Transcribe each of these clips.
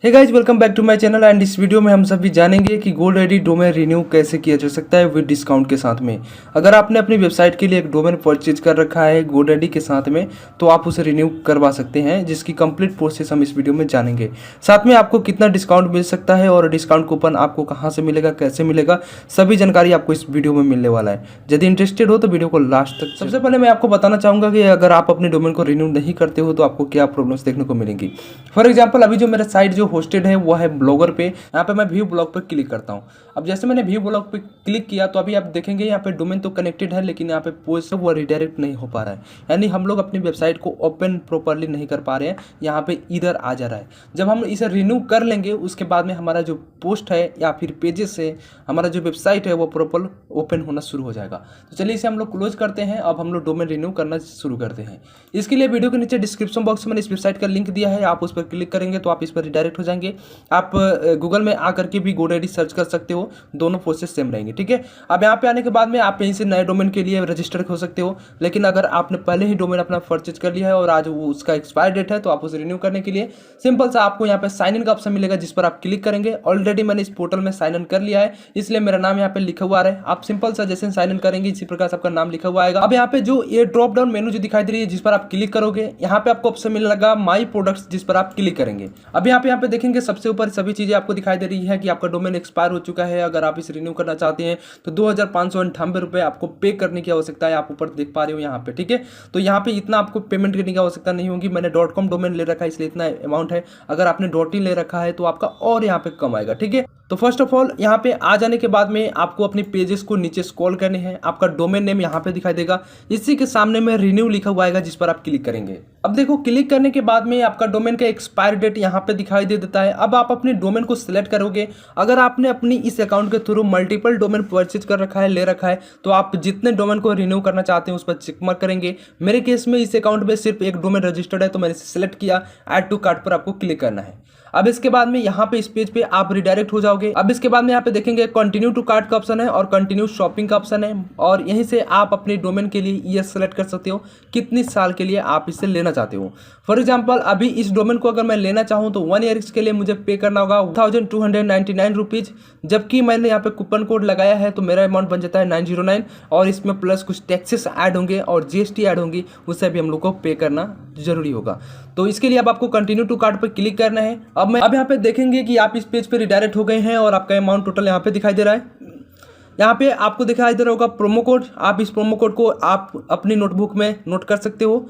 Hey guys, welcome back to my channel. And इस video में हम सभी जानेंगे कि GoDaddy डोमेन रिन्यू कैसे किया जा सकता है विद डिस्काउंट के साथ में। अगर आपने अपनी वेबसाइट के लिए एक डोमेन परचेज कर रखा है GoDaddy के साथ में, तो आप उसे रिन्यू करवा सकते हैं, जिसकी कंप्लीट प्रोसेस हम इस वीडियो में जानेंगे। साथ में आपको कितना डिस्काउंट मिल सकता है और डिस्काउंट कूपन आपको कहाँ से मिलेगा, कैसे मिलेगा, सभी जानकारी आपको इस वीडियो में मिलने वाला है। यदि इंटरेस्टेड हो तो वीडियो को लास्ट तक। सबसे पहले मैं आपको बताना चाहूँगा कि अगर आप अपने डोमेन को रिन्यू नहीं करते हो तो आपको क्या प्रॉब्लम्स देखने को मिलेंगी। फॉर एग्जाम्पल, अभी जो मेरा साइट जो होस्टेड है वो है ब्लॉगर पे। यहाँ पे मैं व्यू ब्लॉग पे क्लिक करता हूँ। अब जैसे मैंने व्यू ब्लॉग पे क्लिक किया तो अभी आप देखेंगे यहाँ पे डोमेन तो कनेक्टेड है, लेकिन यहाँ पे पोस्ट वो रिडायरेक्ट नहीं हो पा रहा है। यानी हम लोग अपनी वेबसाइट को ओपन प्रॉपरली नहीं कर पा रहे हैं, यहाँ पे इधर आ जा रहा है। जब हम इसे रिन्यू कर लेंगे उसके बाद में हमारा जो पोस्ट है या फिर पेजेस है, हमारा जो वेबसाइट है वो प्रॉपर ओपन होना शुरू हो जाएगा। तो चलिए इसे हम लोग क्लोज करते हैं। अब हम लोग डोमेन रिन्यू करना शुरू करते हैं। इसके लिए वीडियो के नीचे डिस्क्रिप्शन बॉक्स में मैंने इस वेबसाइट का लिंक दिया है, आप उस पर क्लिक करेंगे तो आप इस पर रिडायरेक्ट हो जाएंगे। आप गूगल में आकर के भी GoDaddy सर्च कर सकते हो, दोनों प्रोसेस सेम रहेंगे। ठीक है, अब यहाँ पे आने के बाद में आप यहीं से नए डोमेन के लिए रजिस्टर हो सकते हो। लेकिन अगर आपने पहले ही डोमेन अपना परचेज कर लिया है और आज वो उसका एक्सपायर डेट है, तो आप उसे रिन्यू करने के लिए सिंपल सा आपको यहाँ पे साइन इन का ऑप्शन मिलेगा, जिस पर आप क्लिक करेंगे। ऑलरेडी मैंने इस पोर्टल में साइन इन कर लिया है, इसलिए मेरा नाम यहाँ पे लिखा हुआ है। आप सिंपल सा जैसे साइन इन करेंगे इसी प्रकार से आपका नाम लिखा हुआ आएगा। अब यहाँ पे जो ये ड्रॉप डाउन मेनू जो दिखाई दे रही है, जिस पर आप क्लिक करोगे, यहाँ पे आपको ऑप्शन मिलेगा माई प्रोडक्ट्स, जिस पर आप क्लिक करेंगे। अब यहाँ पे देखेंगे सबसे ऊपर सभी चीजें आपको दिखाई दे रही है कि आपका डोमेन एक्सपायर हो चुका है। अगर आप इसे रिन्यू करना चाहते हैं तो 2598 रुपये आपको पे करने की आवश्यकता है। आप ऊपर देख पा रहे हो यहाँ पे। ठीक है, तो यहाँ पे इतना आपको पेमेंट करने की आवश्यकता नहीं होगी। मैंने .com डोमेन ले रखा है, इसलिए इतना अमाउंट है। अगर आपने .in ले रखा है तो आपका और यहाँ पे कम आएगा। ठीक है, तो फर्स्ट ऑफ ऑल यहाँ पे आ जाने के बाद में आपको अपने पेजेस को नीचे स्क्रॉल करने हैं। आपका डोमेन नेम यहाँ पे दिखाई देगा, इसी के सामने में रिन्यू लिखा हुआ आएगा, जिस पर आप क्लिक करेंगे। अब देखो, क्लिक करने के बाद में आपका डोमेन का एक्सपायर डेट यहाँ पे दिखाई दे देता है। अब आप अपने डोमेन को सिलेक्ट करोगे। अगर आपने अपनी इस अकाउंट के थ्रू मल्टीपल डोमेन परचेज कर रखा है, ले रखा है, तो आप जितने डोमेन को रिन्यू करना चाहते हैं उस पर चेक मार्क करेंगे। मेरे केस में इस अकाउंट में सिर्फ एक डोमेन रजिस्टर्ड है, तो मैंने इसे सिलेक्ट किया। ऐड टू कार्ट पर आपको क्लिक करना है। अब इसके बाद में यहाँ पे इस पेज पे आप रिडायरेक्ट हो जाओगे। अब इसके बाद में यहाँ पे देखेंगे कंटिन्यू टू कार्ट का ऑप्शन है और कंटिन्यू शॉपिंग का ऑप्शन है, और यहीं से आप अपने डोमेन के लिए ईयर सेलेक्ट कर सकते हो, कितनी साल के लिए आप इसे लेना चाहते हो। फॉर एग्जाम्पल, अभी इस डोमेन को अगर मैं लेना चाहूँ तो 1 ईयर के लिए मुझे पे करना होगा 1299 रुपीज़। जबकि मैंने यहाँ पे कूपन कोड लगाया है तो मेरा अमाउंट बन जाता है 909, और इसमें प्लस कुछ टैक्सेस ऐड होंगे और GST ऐड होंगी, उससे भी हम लोग को पे करना जरूरी होगा। तो इसके लिए अब आपको कंटिन्यू टू कार्ट पर क्लिक करना है। अब यहाँ पे देखेंगे कि आप इस पेज पे रिडायरेक्ट हो गए हैं और आपका अमाउंट टोटल यहाँ पे दिखाई दे रहा है। यहाँ पे आपको दिखाई दे रहा होगा प्रोमो कोड। आप इस प्रोमो कोड को आप अपनी नोटबुक में नोट कर सकते हो।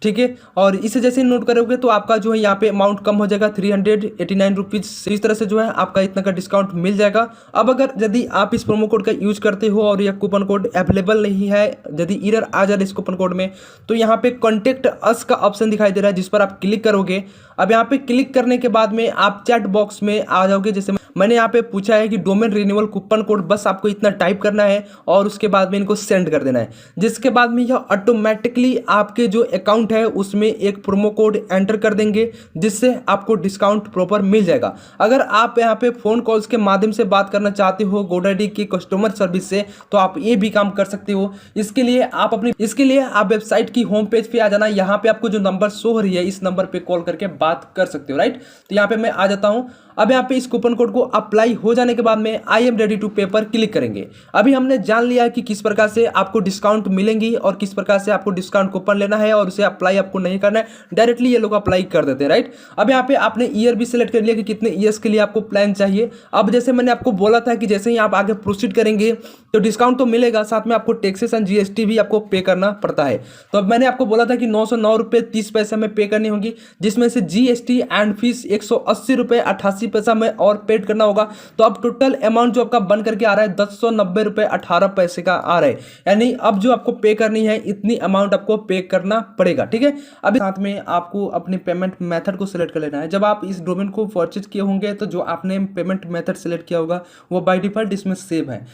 ठीक है, और इसे जैसे नोट करोगे तो आपका जो है यहाँ पे अमाउंट कम हो जाएगा 389 रुपीज़। इस तरह से जो है आपका इतना का डिस्काउंट मिल जाएगा। अब अगर यदि आप इस प्रोमो कोड का यूज करते हो और यह कूपन कोड अवेलेबल नहीं है, यदि एरर आ जाए इस कूपन कोड में, तो यहाँ पे कॉन्टेक्ट अस का ऑप्शन दिखाई दे रहा है, जिस पर आप क्लिक करोगे। अब यहाँ पे क्लिक करने के बाद में आप चैट बॉक्स में आ जाओगे। जैसे मैंने यहाँ पे पूछा है कि डोमेन रिन्यूअल कूपन कोड, बस आपको इतना टाइप करना है और उसके बाद में इनको सेंड कर देना है, जिसके बाद में यह ऑटोमेटिकली आपके जो अकाउंट है उसमें एक प्रोमो कोड एंटर कर देंगे, जिससे आपको डिस्काउंट प्रॉपर मिल जाएगा। अगर आप यहाँ पे फोन कॉल्स के माध्यम से बात करना चाहते हो GoDaddy की कस्टमर सर्विस से, तो आप ये भी काम कर सकते हो। इसके लिए आप वेबसाइट की होम पेज पे आ जाना। यहाँ पे आपको जो नंबर शो हो रही है, इस नंबर पे कॉल करके बात कर सकते हो, राइट। तो यहाँ पे मैं आ जाता हूँ। अब यहाँ पे इस कूपन कोड को अप्लाई हो जाने के बाद में आई एम रेडी टू पे पर क्लिक करेंगे। अभी हमने जान लिया है कि किस प्रकार से आपको डिस्काउंट मिलेंगी और किस प्रकार से आपको डिस्काउंट कूपन लेना है, और उसे अप्लाई आपको नहीं करना है, डायरेक्टली ये लोग अप्लाई कर देते हैं, राइट। अब यहाँ पे आपने ईयर भी सिलेक्ट कर लिया कि कितने ईयर्स के लिए आपको प्लान चाहिए। अब जैसे मैंने आपको बोला था कि जैसे ही आप आगे प्रोसीड करेंगे तो डिस्काउंट तो मिलेगा, साथ में आपको टैक्सेस एंड GST भी आपको पे करना पड़ता है। तो अब मैंने आपको बोला था कि 909 रुपये 30 पैसे में पे करनी होगी, जिसमें से GST एंड फीस 180 रुपये 88 पैसा में और पेड करना होगा। तो अब टोटल अमाउंट जो आपका बन करके आ रहा है 1090 रुपये 18 पैसे का आ रहा है। यानी अब जो आपको पे करनी है इतनी अमाउंट आपको पे करना पड़ेगा। ठीक है, अभी साथ में आपको अपने पेमेंट मेथड को सिलेक्ट कर लेना है। जब आप इस डोमेन को परचेज किए होंगे तो जो आपने पेमेंट मेथड सिलेक्ट किया होगा वो बाय डिफॉल्ट इसमें सेव है।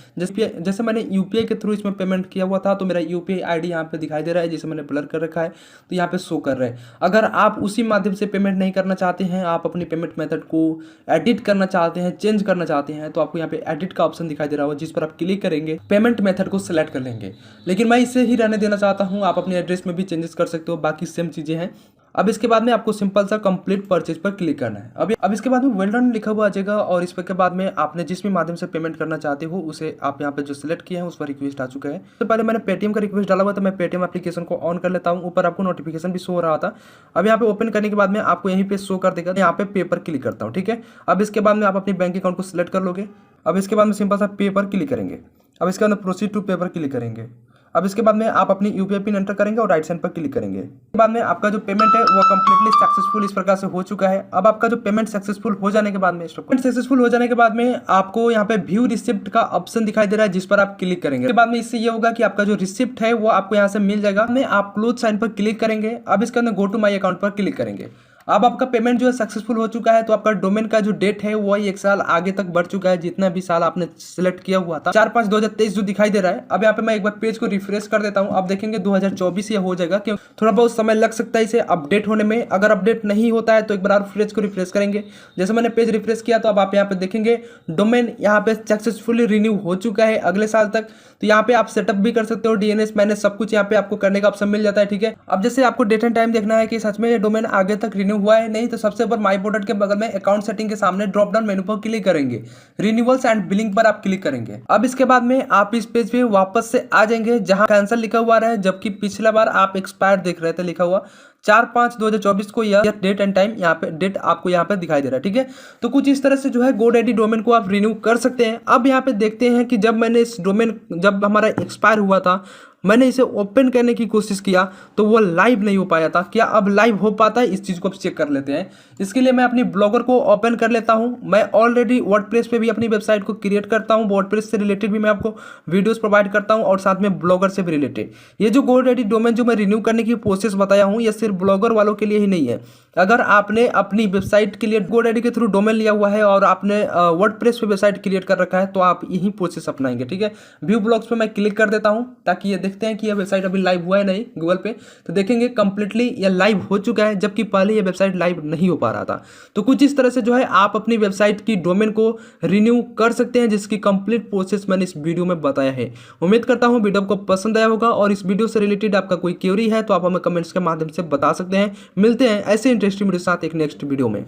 जैसे मैंने UPI के थ्रू इसमें पेमेंट किया हुआ था, तो मेरा UPI ID यहाँ पे दिखाई दे रहा है, जिसे मैंने ब्लर कर रखा है, तो यहाँ पे शो कर रहा है। अगर आप उसी माध्यम से पेमेंट नहीं करना चाहते हैं, आप अपनी पेमेंट मेथड को एडिट करना चाहते हैं, चेंज करना चाहते हैं, तो आपको यहाँ पे एडिट का ऑप्शन दिखाई दे रहा होगा, जिस पर आप क्लिक करेंगे, पेमेंट मेथड को सिलेक्ट कर लेंगे। लेकिन मैं इसे ही रहने देना चाहता हूँ। आप अपने एड्रेस में भी चेंजेस कर सकते हो, बाकी सेम चीज़ें हैं। अब इसके बाद में आपको सिंपल सा कंप्लीट परचेज पर क्लिक करना है। अब इसके बाद में वेल डन लिखा हुआ आ जाएगा और इस पर के बाद में आपने जिस भी माध्यम से पेमेंट करना चाहते हो उसे आप यहाँ पे जो सिलेक्ट किया है उस पर रिक्वेस्ट आ चुका है। तो पहले मैंने पेटीएम का रिक्वेस्ट डाला हुआ, तो मैं पेटीएम एप्लीकेशन को ऑन कर लेता हूँ। ऊपर आपको नोटिफिकेशन भी शो हो रहा था। अब यहाँ पे ओपन करने के बाद में आपको यहीं पे शो कर देगा, यहाँ पे पे पर क्लिक करता हूँ। ठीक है, अब इसके बाद में आप अपनी बैंक अकाउंट को सिलेक्ट कर लोगे। अब इसके बाद में सिंपल सा पे पर क्लिक करेंगे। अब इसके बाद में प्रोसीड टू पे पर क्लिक करेंगे। अब इसके बाद में आप अपनी यूपीआई पिन एंटर करेंगे और राइट साइड पर क्लिक करेंगे। इसके बाद में आपका जो पेमेंट है वो कंप्लीटली सक्सेसफुल इस प्रकार से हो चुका है। अब आपका जो पेमेंट सक्सेसफुल हो जाने के बाद में आपको यहाँ पे व्यू रिसिप्ट का ऑप्शन दिखाई दे रहा है, जिस पर आप क्लिक करेंगे। इसके बाद में इससे ये होगा कि आपका जो रिसिप्ट है वो आपको यहाँ से मिल जाएगा। में आप क्लोज साइन पर क्लिक करेंगे। अब इसके अंदर गो टू माई अकाउंट पर क्लिक करेंगे। अब आपका पेमेंट जो है सक्सेसफुल हो चुका है। तो आपका डोमेन का जो डेट है वो 1 साल आगे तक बढ़ चुका है, जितना भी साल आपने सिलेक्ट किया हुआ था 4/5/2023 जो दिखाई दे रहा है। अब यहाँ पे मैं एक बार पेज को रिफ्रेश कर देता हूँ। अब देखेंगे 2024 ये हो जाएगा, क्यों थोड़ा बहुत समय लग सकता है इसे अपडेट होने में। अगर अपडेट नहीं होता है तो एक बार पेज को रिफ्रेश करेंगे। जैसे मैंने पेज रिफ्रेश किया तो अब आप यहाँ पे देखेंगे डोमेन यहाँ पे सक्सेसफुली रिन्यू हो चुका है अगले साल तक। तो यहाँ पे आप सेटअप भी कर सकते हो, डीएनएस मैनेज सब कुछ यहाँ पे आपको करने का ऑप्शन मिल जाता है। ठीक है, अब जैसे आपको डेट एंड टाइम देखना है कि सच में ये डोमेन आगे तक रिन्यू हुआ है नहीं, तो सबसे ऊपर माई प्रोडक्ट के बगल में अकाउंट सेटिंग के सामने ड्रॉप डाउन मेनू पर क्लिक करेंगे। रिन्यूअल्स एंड बिलिंग पर आप क्लिक करेंगे। अब इसके बाद में आप इस पेज पे वापस से आ जाएंगे जहां कैंसिल लिखा हुआ रहा है, जबकि पिछला बार आप एक्सपायर देख रहे थे लिखा हुआ 4/5/2024 को यह डेट एंड टाइम यहाँ पे डेट आपको यहाँ पे दिखाई दे रहा है। ठीक है, तो कुछ इस तरह से जो है GoDaddy डोमेन को आप रिन्यू कर सकते हैं। अब यहाँ पे देखते हैं कि जब हमारा एक्सपायर हुआ था, मैंने इसे ओपन करने की कोशिश किया तो वो लाइव नहीं हो पाया था। क्या अब लाइव हो पाता है, इस चीज़ को चेक कर लेते हैं। इसके लिए मैं अपनी ब्लॉगर को ओपन कर लेता हूं। मैं ऑलरेडी वर्डप्रेस पे भी अपनी वेबसाइट को क्रिएट करता हूं। वर्डप्रेस से रिलेटेड भी मैं आपको वीडियोस प्रोवाइड करता हूं और साथ में ब्लॉगर से भी रिलेटेड। ये जो GoDaddy डोमेन जो मैं रिन्यू करने की प्रोसेस बताया हूँ, ये सिर्फ ब्लॉगर वालों के लिए ही नहीं है। अगर आपने अपनी वेबसाइट के लिए GoDaddy के थ्रू डोमेन लिया हुआ है और आपने वर्डप्रेस पे वेबसाइट क्रिएट कर रखा है तो आप यही प्रोसेस अपनाएंगे। ठीक है, व्यू ब्लॉग्स पे मैं क्लिक कर देता हूं ताकि ये देखते हैं कि यह वेबसाइट अभी लाइव हुआ है नहीं गूगल पे। तो देखेंगे कंप्लीटली यह लाइव हो चुका है, जबकि पहले ये वेबसाइट लाइव नहीं हो पा रहा था। तो कुछ इस तरह से जो है आप अपनी वेबसाइट की डोमेन को रिन्यू कर सकते हैं, जिसकी कंप्लीट प्रोसेस मैंने इस वीडियो में बताया है। उम्मीद करता हूं वीडियो आपको पसंद आया होगा और इस वीडियो से रिलेटेड आपका कोई क्वेरी है तो आप हमें कमेंट्स के माध्यम से बता सकते हैं। मिलते हैं ऐसे इंटरेस्टिंग वीडियो के साथ एक नेक्स्ट वीडियो में।